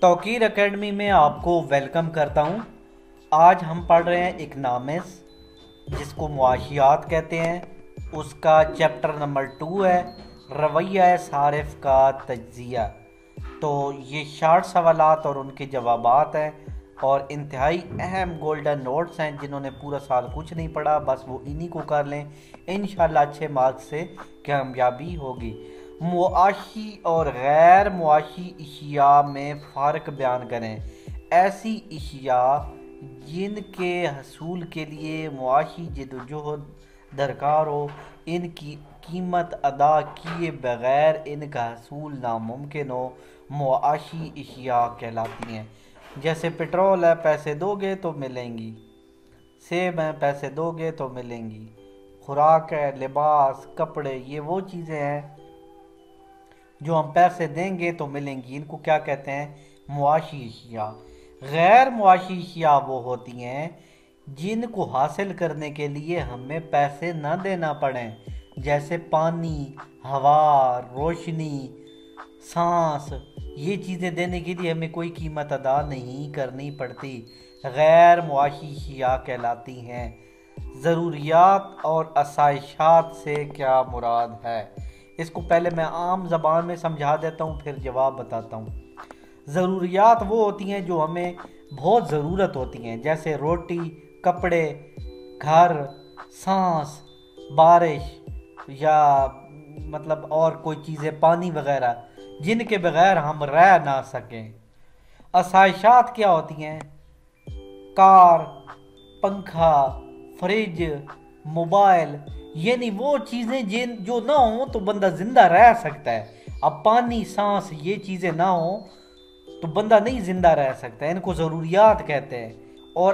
توقیر academy میں آپ کو ویلکم کرتا ہوں۔ آج ہم پڑھ رہے ہیں اکنامکس، جس کو معاشیات کہتے ہیں۔ اس کا چیپٹر نمبر 2 ہے رویہ صارف کا تجزیہ۔ تو یہ شارٹ سوالات اور ان کے جوابات ہیں اور انتہائی اہم گولڈن نوٹس ہیں۔ جنہوں نے پورا سال کچھ نہیں پڑھا بس وہ انہی کو کر لیں، انشاءاللہ اچھے مارکس سے کامیابی ہوگی۔ معاشی اور غیر معاشی اشیاء میں فرق بیان کریں۔ ایسی اشیاء جن کے حصول کے لیے معاشی جدوجہد درکار ہو، ان کی قیمت ادا کیے بغیر ان کا حصول ناممکن ہو، معاشی اشیاء کہلاتی ہیں۔ جیسے پٹرول ہے، پیسے دو گے تو ملیں گی۔ سیب ہیں، پیسے دو گے تو ملیں گی۔ خوراک ہے، لباس، کپڑے، یہ وہ چیزیں ہیں جو ہم پیسے دیں گے تو ملیں گی۔ ان کو کیا کہتے ہیں؟ معاشی اشیاء۔ غیر معاشی اشیاء وہ ہوتی ہیں جن کو حاصل کرنے کے لیے ہمیں پیسے نہ دینا پڑیں، جیسے پانی، ہوا، روشنی، سانس۔ یہ چیزیں دینے کے لیے ہمیں کوئی قیمت ادا نہیں کرنی پڑتی، غیر معاشی اشیاء کہلاتی ہیں۔ ضروریات اور آسائشات سے کیا مراد ہے؟ اس کو پہلے میں عام زبان میں سمجھا دیتا ہوں، پھر جواب بتاتا ہوں۔ ضروریات وہ ہوتی ہیں جو ہمیں بہت ضرورت ہوتی ہیں، جیسے روٹی، کپڑے، گھر، سانس، بارش، یا اور کوئی چیزیں، پانی وغیرہ، جن کے بغیر ہم رہ نہ سکیں۔ آسائشات کیا ہوتی ہیں؟ کار، پنکھا، فریج، موبائل، یعنی وہ چیزیں جو نہ ہوں تو بندہ زندہ رہ سکتا ہے۔ اب پانی، سانس، یہ چیزیں نہ ہوں تو بندہ نہیں زندہ رہ سکتا، ان کو ضروریات کہتے ہیں۔ اور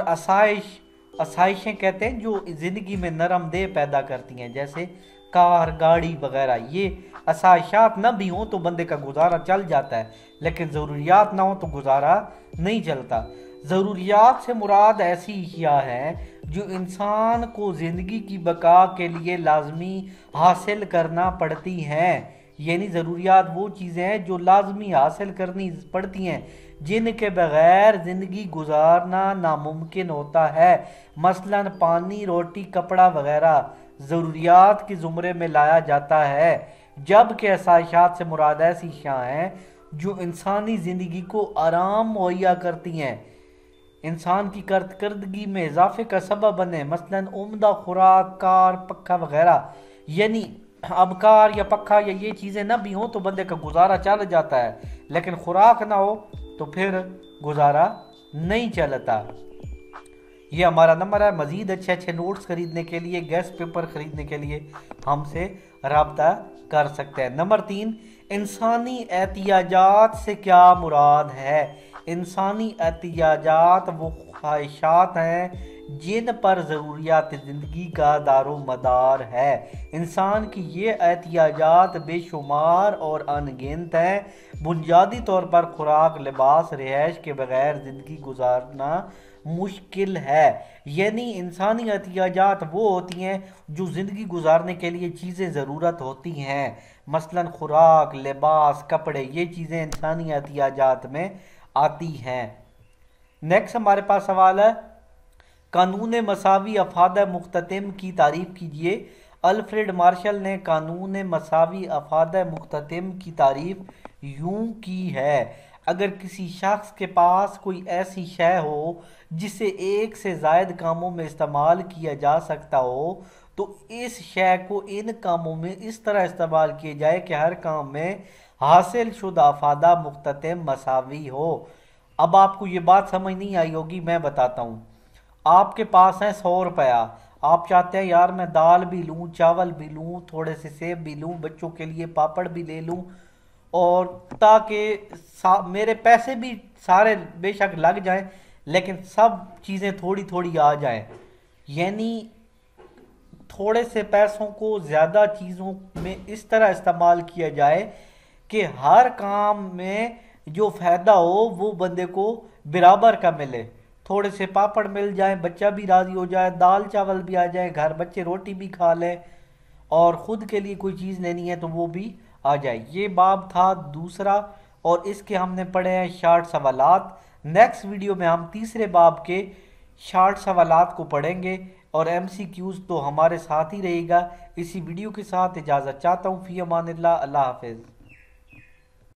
آسائشیں کہتے ہیں جو زندگی میں نرم دہ پیدا کرتی ہیں، جیسے کار، گاڑی وغیرہ۔ یہ آسائشات نہ بھی ہوں تو بندے کا گزارا چل جاتا ہے، لیکن ضروریات نہ ہوں تو گزارا نہیں چلتا۔ ضروریات سے مراد ایسی اشیاء ہیں جو انسان کو زندگی کی بقا کے لیے لازمی حاصل کرنا پڑتی ہیں۔ یعنی ضروریات وہ چیزیں ہیں جو لازمی حاصل کرنی پڑتی ہیں، جن کے بغیر زندگی گزارنا ناممکن ہوتا ہے۔ مثلا پانی، روٹی، کپڑا وغیرہ ضروریات کے زمرے میں لایا جاتا ہے، جبکہ آسائشات سے مراد ایسی اشیاء ہیں جو انسانی زندگی کو آرام مہیا کرتی ہیں، انسان کی کارکردگی میں اضافے کا سبب بنے۔ مثلا عمدہ خوراک، کار، پکھا وغیرہ۔ یعنی اب کار یا پکھا یا یہ چیزیں نہ بھی ہوں تو بندے کا گزارا چل جاتا ہے، لیکن خوراک نہ ہو تو پھر گزارا نہیں چلتا۔ یہ ہمارا نمبر ہے۔ مزید اچھے نوٹس خریدنے کے لیے، گیسٹ پیپر خریدنے کے لیے ہم سے رابطہ کر سکتے ہیں۔ نمبر 3، انسانی احتیاجات سے کیا مراد ہے؟ انسانی احتیاجات وہ خواہشات ہیں جن پر ضروریات زندگی کا دار و مدار ہے۔ انسان کی یہ احتیاجات بے شمار اور ان گنت ہیں۔ بنیادی طور پر خوراک، لباس، رہائش کے بغیر زندگی گزارنا مشکل ہے۔ یعنی انسانی احتیاجات وہ ہوتی ہیں جو زندگی گزارنے کے لیے چیزیں ضرورت ہوتی ہیں، مثلا خوراک، لباس، کپڑے، یہ چیزیں انسانی احتیاجات میں آتی ہیں۔ نیکسٹ ہمارے پاس سوال ہے، قانون مساوی افعاد مختتم کی تعریف کیجیے۔ الفریڈ مارشل نے قانون مساوی افعاد مختتم کی تعریف یوں کی ہے: اگر کسی شخص کے پاس کوئی ایسی شے ہو جسے ایک سے زائد کاموں میں استعمال کیا جا سکتا ہو تو اس شے کو ان کاموں میں اس طرح استعمال کیا جائے کہ ہر کام میں حاصل شدہ افعاد مختتم مساوی ہو۔ اب آپ کو یہ بات سمجھ نہیں آئی ہوگی، میں بتاتا ہوں۔ آپ کے پاس ہیں 100 روپیہ، آپ چاہتے ہیں یار میں دال بھی لوں، چاول بھی لوں، تھوڑے سے سیب بھی لوں، بچوں کے لیے پاپڑ بھی لے لوں، اور تاکہ میرے پیسے بھی سارے بے شک لگ جائیں لیکن سب چیزیں تھوڑی تھوڑی آ جائیں۔ یعنی تھوڑے سے پیسوں کو زیادہ چیزوں میں اس طرح استعمال کیا جائے کہ ہر کام میں جو فائدہ ہو وہ بندے کو برابر کا ملے۔ تھوڑے سے پاپڑ مل جائیں، بچہ بھی راضی ہو جائے، دال چاول بھی آ جائے، گھر بچے روٹی بھی کھا لیں، اور خود کے لیے کوئی چیز لینی ہے تو وہ بھی آ جائے۔ یہ باب تھا دوسرا، اور اس کے ہم نے پڑھے ہیں 60 سوالات۔ نیکسٹ ویڈیو میں ہم تیسرے باب کے 60 سوالات کو پڑھیں گے، اور ایم سی کیوز تو ہمارے ساتھ ہی رہے گا۔ اسی ویڈیو کے ساتھ اجازت چاہتا ہوں، فی امان اللہ، اللہ حافظ۔